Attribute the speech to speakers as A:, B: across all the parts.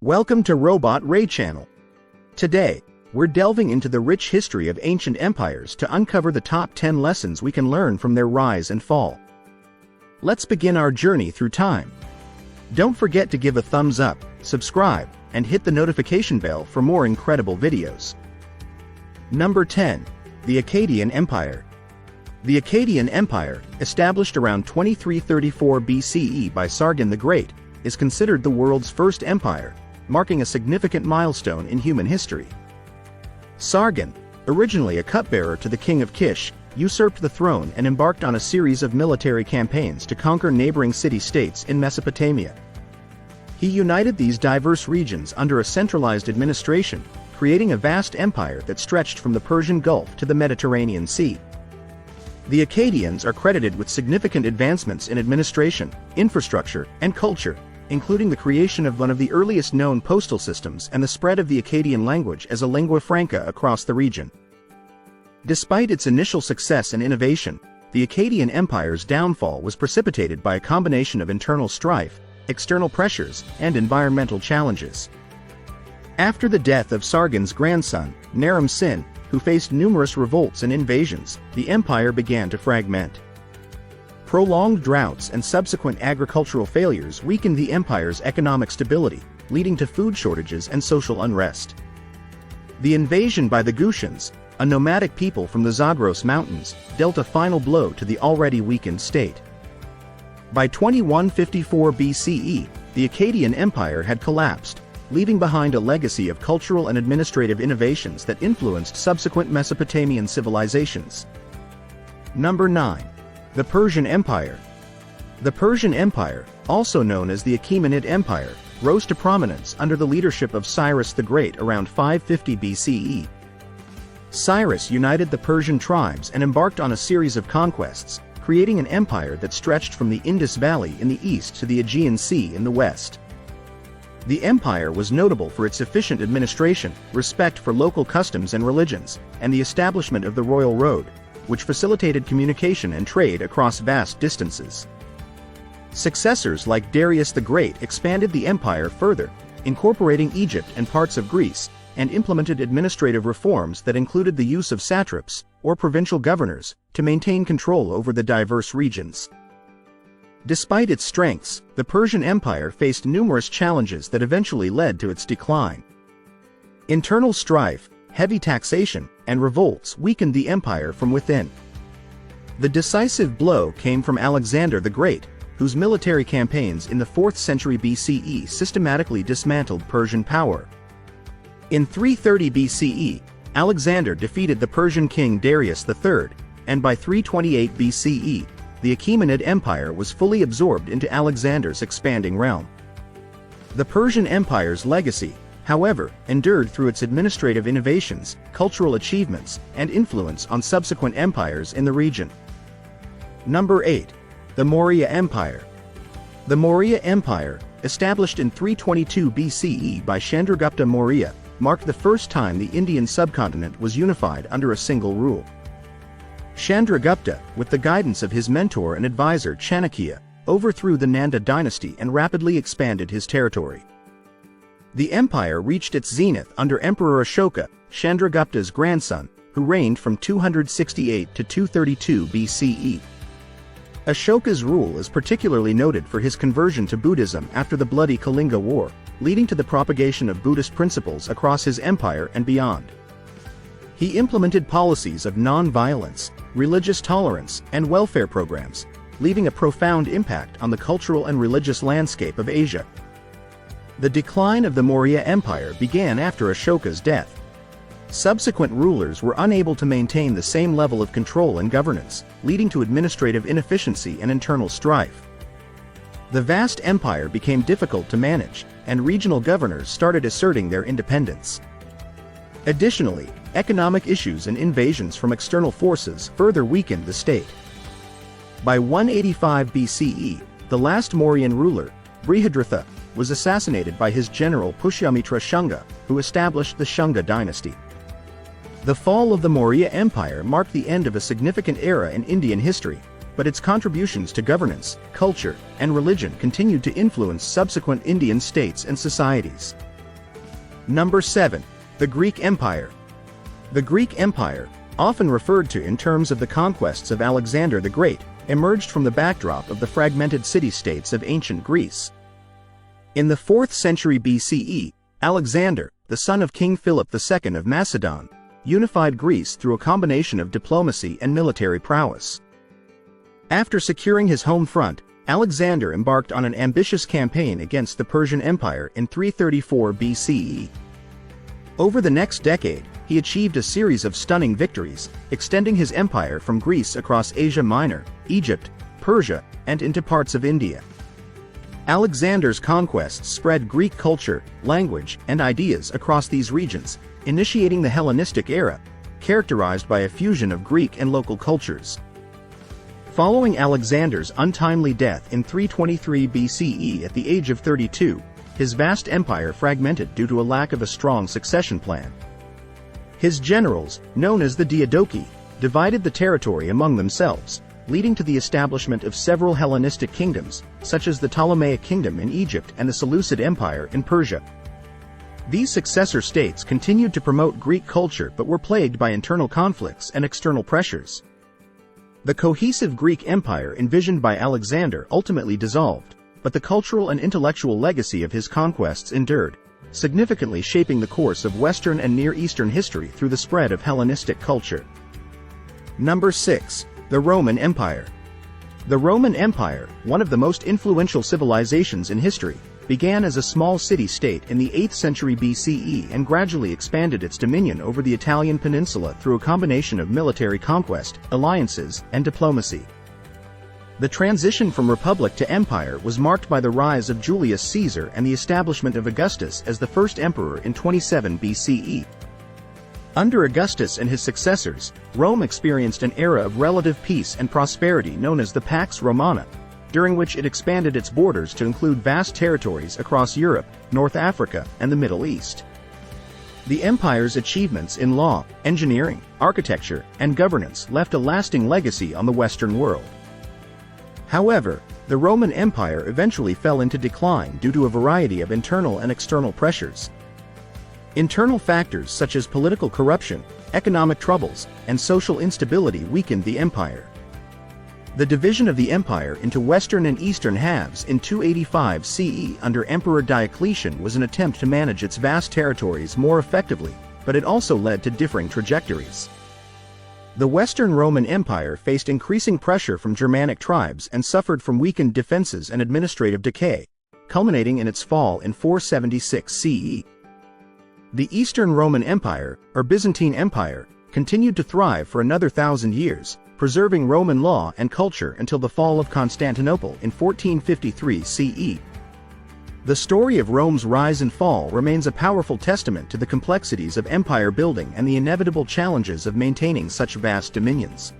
A: Welcome to Robot Ray Channel. Today, we're delving into the rich history of ancient empires to uncover the top 10 lessons we can learn from their rise and fall. Let's begin our journey through time. Don't forget to give a thumbs up, subscribe, and hit the notification bell for more incredible videos. Number 10. The Acadian Empire. The Acadian Empire, established around 2334 BCE by Sargon the Great, is considered the world's first empire, marking a significant milestone in human history. Sargon, originally a cupbearer to the king of Kish, usurped the throne and embarked on a series of military campaigns to conquer neighboring city-states in Mesopotamia. He united these diverse regions under a centralized administration, creating a vast empire that stretched from the Persian Gulf to the Mediterranean Sea. The Acadians are credited with significant advancements in administration, infrastructure, and culture, including the creation of one of the earliest known postal systems and the spread of the Acadian language as a lingua franca across the region. Despite its initial success and innovation, the Acadian Empire's downfall was precipitated by a combination of internal strife, external pressures, and environmental challenges. After the death of Sargon's grandson, Naram-Sin, who faced numerous revolts and invasions, the empire began to fragment. Prolonged droughts and subsequent agricultural failures weakened the empire's economic stability, leading to food shortages and social unrest. The invasion by the Gutians, a nomadic people from the Zagros Mountains, dealt a final blow to the already weakened state. By 2154 BCE, the Acadian Empire had collapsed, leaving behind a legacy of cultural and administrative innovations that influenced subsequent Mesopotamian civilizations. Number 9. The Persian Empire. The Persian Empire, also known as the Achaemenid Empire, rose to prominence under the leadership of Cyrus the Great around 550 BCE. Cyrus united the Persian tribes and embarked on a series of conquests, creating an empire that stretched from the Indus Valley in the east to the Aegean Sea in the west. The empire was notable for its efficient administration, respect for local customs and religions, and the establishment of the royal road, which facilitated communication and trade across vast distances. Successors like Darius the Great expanded the empire further, incorporating Egypt and parts of Greece, and implemented administrative reforms that included the use of satraps, or provincial governors, to maintain control over the diverse regions. Despite its strengths, the Persian Empire faced numerous challenges that eventually led to its decline. Internal strife, heavy taxation, and revolts weakened the empire from within. The decisive blow came from Alexander the Great, whose military campaigns in the 4th century BCE systematically dismantled Persian power. In 330 BCE, Alexander defeated the Persian king Darius III, and by 328 BCE, the Achaemenid Empire was fully absorbed into Alexander's expanding realm. The Persian Empire's legacy, however, endured through its administrative innovations, cultural achievements, and influence on subsequent empires in the region. Number 8. The Moria Empire. The Moria Empire, established in 322 BCE by Chandragupta Maurya, marked the first time the Indian subcontinent was unified under a single rule. Chandragupta, with the guidance of his mentor and advisor Chanakya, overthrew the Nanda dynasty and rapidly expanded his territory. The empire reached its zenith under Emperor Ashoka, Chandragupta's grandson, who reigned from 268 to 232 BCE. Ashoka's rule is particularly noted for his conversion to Buddhism after the bloody Kalinga War, leading to the propagation of Buddhist principles across his empire and beyond. He implemented policies of non-violence, religious tolerance, and welfare programs, leaving a profound impact on the cultural and religious landscape of Asia. The decline of the Moria Empire began after Ashoka's death. Subsequent rulers were unable to maintain the same level of control and governance, leading to administrative inefficiency and internal strife. The vast empire became difficult to manage, and regional governors started asserting their independence. Additionally, economic issues and invasions from external forces further weakened the state. By 185 BCE, the last Mauryan ruler, Brihadratha, was assassinated by his general Pushyamitra Shunga, who established the Shunga dynasty. The fall of the Moria Empire marked the end of a significant era in Indian history, but its contributions to governance, culture, and religion continued to influence subsequent Indian states and societies. Number 7. The Greek Empire. The Greek Empire, often referred to in terms of the conquests of Alexander the Great, emerged from the backdrop of the fragmented city-states of ancient Greece. In the 4th century BCE, Alexander, the son of King Philip II of Macedon, unified Greece through a combination of diplomacy and military prowess. After securing his home front, Alexander embarked on an ambitious campaign against the Persian Empire in 334 BCE. Over the next decade, he achieved a series of stunning victories, extending his empire from Greece across Asia Minor, Egypt, Persia, and into parts of India. Alexander's conquests spread Greek culture, language, and ideas across these regions, initiating the Hellenistic era, characterized by a fusion of Greek and local cultures. Following Alexander's untimely death in 323 BCE at the age of 32, his vast empire fragmented due to a lack of a strong succession plan. His generals, known as the Diadochi, divided the territory among themselves, leading to the establishment of several Hellenistic kingdoms, such as the Ptolemaic Kingdom in Egypt and the Seleucid Empire in Persia. These successor states continued to promote Greek culture but were plagued by internal conflicts and external pressures. The cohesive Greek Empire envisioned by Alexander ultimately dissolved, but the cultural and intellectual legacy of his conquests endured, significantly shaping the course of Western and Near Eastern history through the spread of Hellenistic culture. Number 6. The Roman Empire. The Roman Empire, one of the most influential civilizations in history, began as a small city-state in the 8th century BCE and gradually expanded its dominion over the Italian peninsula through a combination of military conquest, alliances, and diplomacy. The transition from republic to empire was marked by the rise of Julius Caesar and the establishment of Augustus as the first emperor in 27 BCE. Under Augustus and his successors, Rome experienced an era of relative peace and prosperity known as the Pax Romana, during which it expanded its borders to include vast territories across Europe, North Africa, and the Middle East. The empire's achievements in law, engineering, architecture, and governance left a lasting legacy on the Western world. However, the Roman Empire eventually fell into decline due to a variety of internal and external pressures. Internal factors such as political corruption, economic troubles, and social instability weakened the empire. The division of the empire into western and eastern halves in 285 CE under Emperor Diocletian was an attempt to manage its vast territories more effectively, but it also led to differing trajectories. The Western Roman Empire faced increasing pressure from Germanic tribes and suffered from weakened defenses and administrative decay, culminating in its fall in 476 CE. The Eastern Roman Empire, or Byzantine Empire, continued to thrive for another 1,000 years, preserving Roman law and culture until the fall of Constantinople in 1453 CE. The story of Rome's rise and fall remains a powerful testament to the complexities of empire building and the inevitable challenges of maintaining such vast dominions.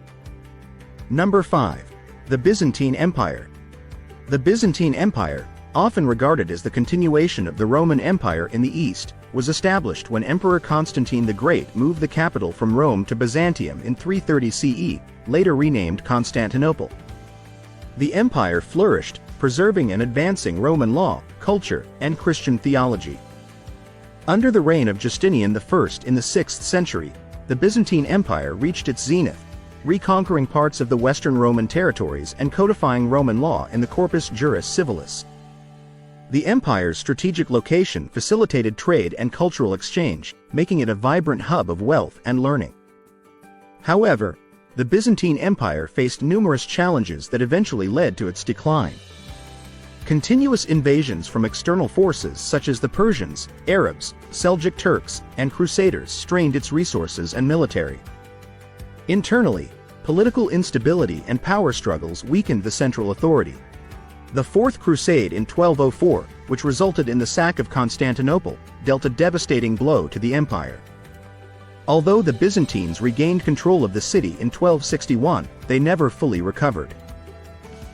A: Number 5. The Byzantine Empire. The Byzantine Empire, often regarded as the continuation of the Roman Empire in the East, was established when Emperor Constantine the Great moved the capital from Rome to Byzantium in 330 CE, later renamed Constantinople. The empire flourished, preserving and advancing Roman law, culture, and Christian theology. Under the reign of Justinian I in the 6th century, the Byzantine Empire reached its zenith, reconquering parts of the Western Roman territories and codifying Roman law in the Corpus Juris Civilis. The empire's strategic location facilitated trade and cultural exchange, making it a vibrant hub of wealth and learning. However, the Byzantine Empire faced numerous challenges that eventually led to its decline. Continuous invasions from external forces such as the Persians, Arabs, Seljuk Turks, and Crusaders strained its resources and military. Internally, political instability and power struggles weakened the central authority. The Fourth Crusade in 1204, which resulted in the sack of Constantinople, dealt a devastating blow to the empire. Although the Byzantines regained control of the city in 1261, they never fully recovered.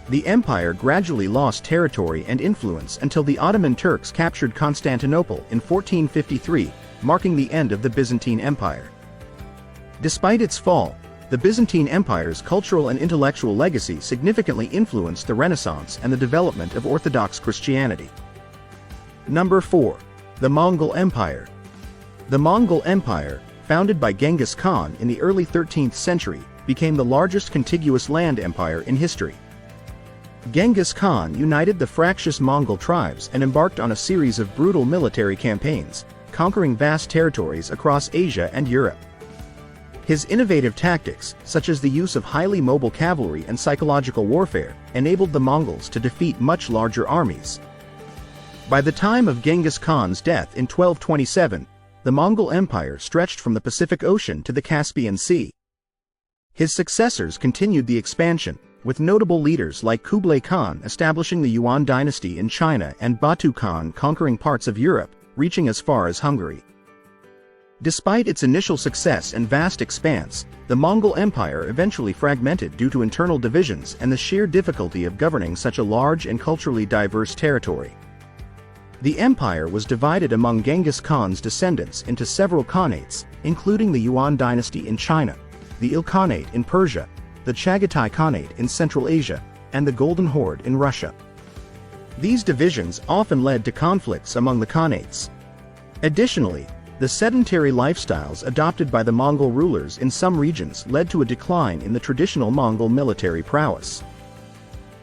A: The empire gradually lost territory and influence until the Ottoman Turks captured Constantinople in 1453, marking the end of the Byzantine Empire. Despite its fall, the Byzantine Empire's cultural and intellectual legacy significantly influenced the Renaissance and the development of Orthodox Christianity. Number 4. The Mongol Empire. The Mongol Empire, founded by Genghis Khan in the early 13th century, became the largest contiguous land empire in history. Genghis Khan united the fractious Mongol tribes and embarked on a series of brutal military campaigns, conquering vast territories across Asia and Europe. His innovative tactics, such as the use of highly mobile cavalry and psychological warfare, enabled the Mongols to defeat much larger armies. By the time of Genghis Khan's death in 1227, the Mongol Empire stretched from the Pacific Ocean to the Caspian Sea. His successors continued the expansion, with notable leaders like Kublai Khan establishing the Yuan dynasty in China and Batu Khan conquering parts of Europe, reaching as far as Hungary. Despite its initial success and vast expanse, the Mongol Empire eventually fragmented due to internal divisions and the sheer difficulty of governing such a large and culturally diverse territory. The empire was divided among Genghis Khan's descendants into several khanates, including the Yuan dynasty in China, the Ilkhanate in Persia, the Chagatai Khanate in Central Asia, and the Golden Horde in Russia. These divisions often led to conflicts among the khanates. Additionally, the sedentary lifestyles adopted by the Mongol rulers in some regions led to a decline in the traditional Mongol military prowess.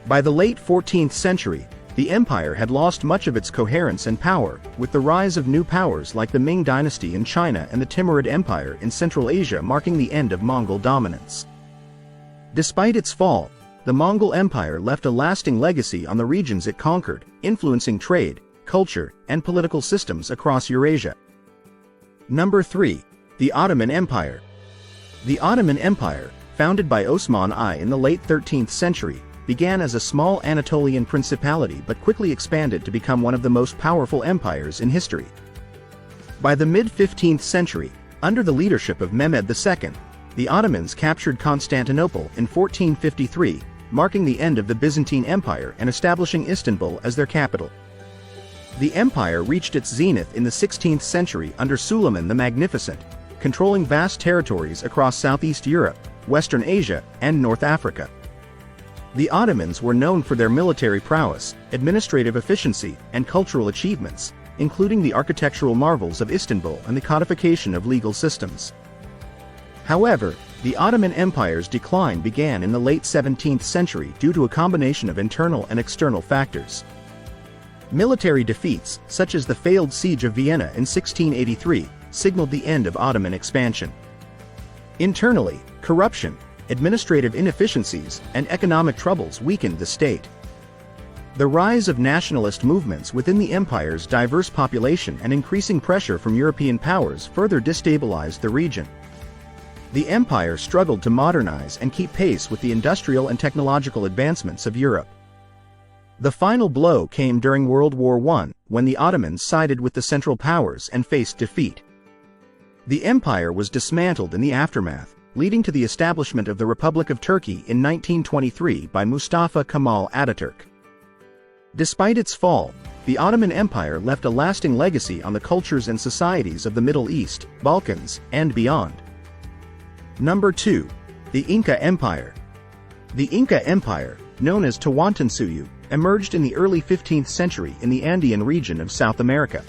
A: By the late 14th century, the empire had lost much of its coherence and power, with the rise of new powers like the Ming dynasty in China and the Timurid Empire in Central Asia marking the end of Mongol dominance. Despite its fall, the Mongol Empire left a lasting legacy on the regions it conquered, influencing trade, culture, and political systems across Eurasia. Number 3. The Ottoman Empire. The Ottoman Empire, founded by Osman I in the late 13th century, began as a small Anatolian principality but quickly expanded to become one of the most powerful empires in history. By the mid-15th century, under the leadership of Mehmed II, the Ottomans captured Constantinople in 1453, marking the end of the Byzantine Empire and establishing Istanbul as their capital. The empire reached its zenith in the 16th century under Suleiman the Magnificent, controlling vast territories across Southeast Europe, Western Asia, and North Africa. The Ottomans were known for their military prowess, administrative efficiency, and cultural achievements, including the architectural marvels of Istanbul and the codification of legal systems. However, the Ottoman Empire's decline began in the late 17th century due to a combination of internal and external factors. Military defeats, such as the failed siege of Vienna in 1683, signaled the end of Ottoman expansion. Internally, corruption, administrative inefficiencies, and economic troubles weakened the state. The rise of nationalist movements within the empire's diverse population and increasing pressure from European powers further destabilized the region. The empire struggled to modernize and keep pace with the industrial and technological advancements of Europe. The final blow came during World War I, when the Ottomans sided with the Central Powers and faced defeat. The empire was dismantled in the aftermath, leading to the establishment of the Republic of Turkey in 1923 by Mustafa Kemal Ataturk. Despite its fall, the Ottoman Empire left a lasting legacy on the cultures and societies of the Middle East, Balkans, and beyond. Number 2. The Inca Empire. The Inca Empire, known as Tawantinsuyu, emerged in the early 15th century in the Andean region of South America.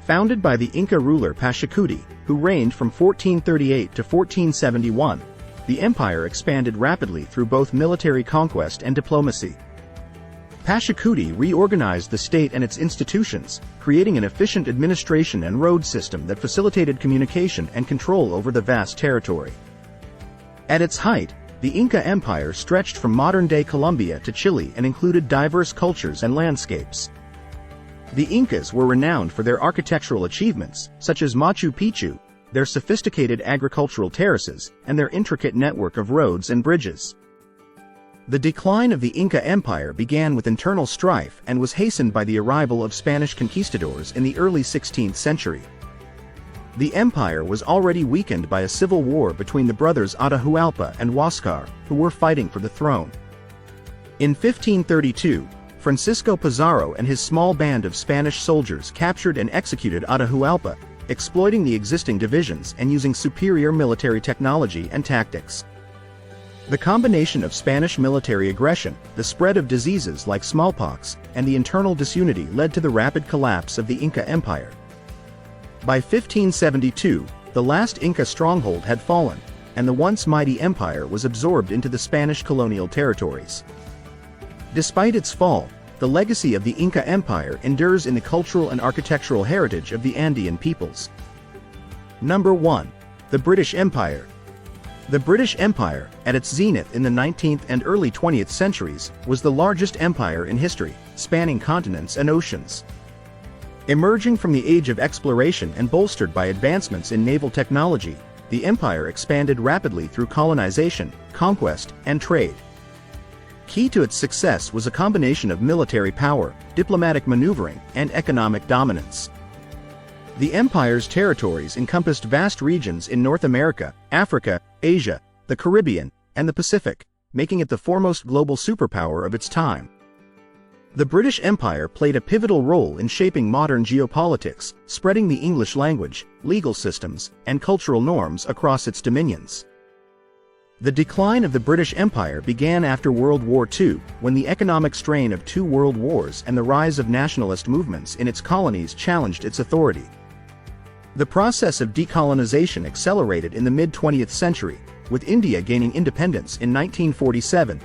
A: Founded by the Inca ruler Pachacuti, who reigned from 1438 to 1471, the empire expanded rapidly through both military conquest and diplomacy. Pachacuti reorganized the state and its institutions, creating an efficient administration and road system that facilitated communication and control over the vast territory. At its height, the Inca Empire stretched from modern-day Colombia to Chile and included diverse cultures and landscapes. The Incas were renowned for their architectural achievements, such as Machu Picchu, their sophisticated agricultural terraces, and their intricate network of roads and bridges. The decline of the Inca Empire began with internal strife and was hastened by the arrival of Spanish conquistadors in the early 16th century. The empire was already weakened by a civil war between the brothers Atahualpa and Huáscar, who were fighting for the throne. In 1532, Francisco Pizarro and his small band of Spanish soldiers captured and executed Atahualpa, exploiting the existing divisions and using superior military technology and tactics. The combination of Spanish military aggression, the spread of diseases like smallpox, and the internal disunity led to the rapid collapse of the Inca Empire. By 1572, the last Inca stronghold had fallen, and the once mighty empire was absorbed into the Spanish colonial territories. Despite its fall, the legacy of the Inca Empire endures in the cultural and architectural heritage of the Andean peoples. Number 1. The British Empire. The British Empire, at its zenith in the 19th and early 20th centuries, was the largest empire in history, spanning continents and oceans. Emerging from the age of exploration and bolstered by advancements in naval technology, the empire expanded rapidly through colonization, conquest, and trade. Key to its success was a combination of military power, diplomatic maneuvering, and economic dominance. The empire's territories encompassed vast regions in North America, Africa, Asia, the Caribbean, and the Pacific, making it the foremost global superpower of its time. The British Empire played a pivotal role in shaping modern geopolitics, spreading the English language, legal systems, and cultural norms across its dominions. The decline of the British Empire began after World War II, when the economic strain of two world wars and the rise of nationalist movements in its colonies challenged its authority. The process of decolonization accelerated in the mid-20th century, with India gaining independence in 1947,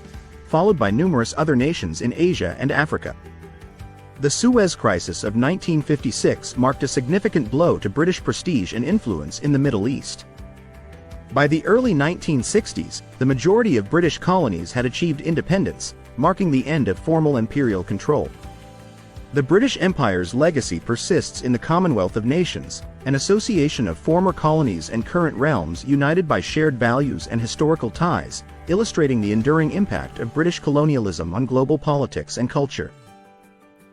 A: followed by numerous other nations in Asia and Africa. The Suez Crisis of 1956 marked a significant blow to British prestige and influence in the Middle East. By the early 1960s, the majority of British colonies had achieved independence, marking the end of formal imperial control. The British Empire's legacy persists in the Commonwealth of Nations, an association of former colonies and current realms united by shared values and historical ties, illustrating the enduring impact of British colonialism on global politics and culture.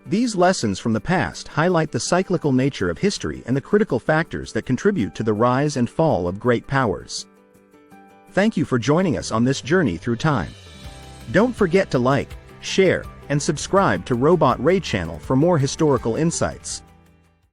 A: These lessons from the past highlight the cyclical nature of history and the critical factors that contribute to the rise and fall of great powers. Thank you for joining us on this journey through time. Don't forget to like, share, and subscribe to Robot Ray channel for more historical insights.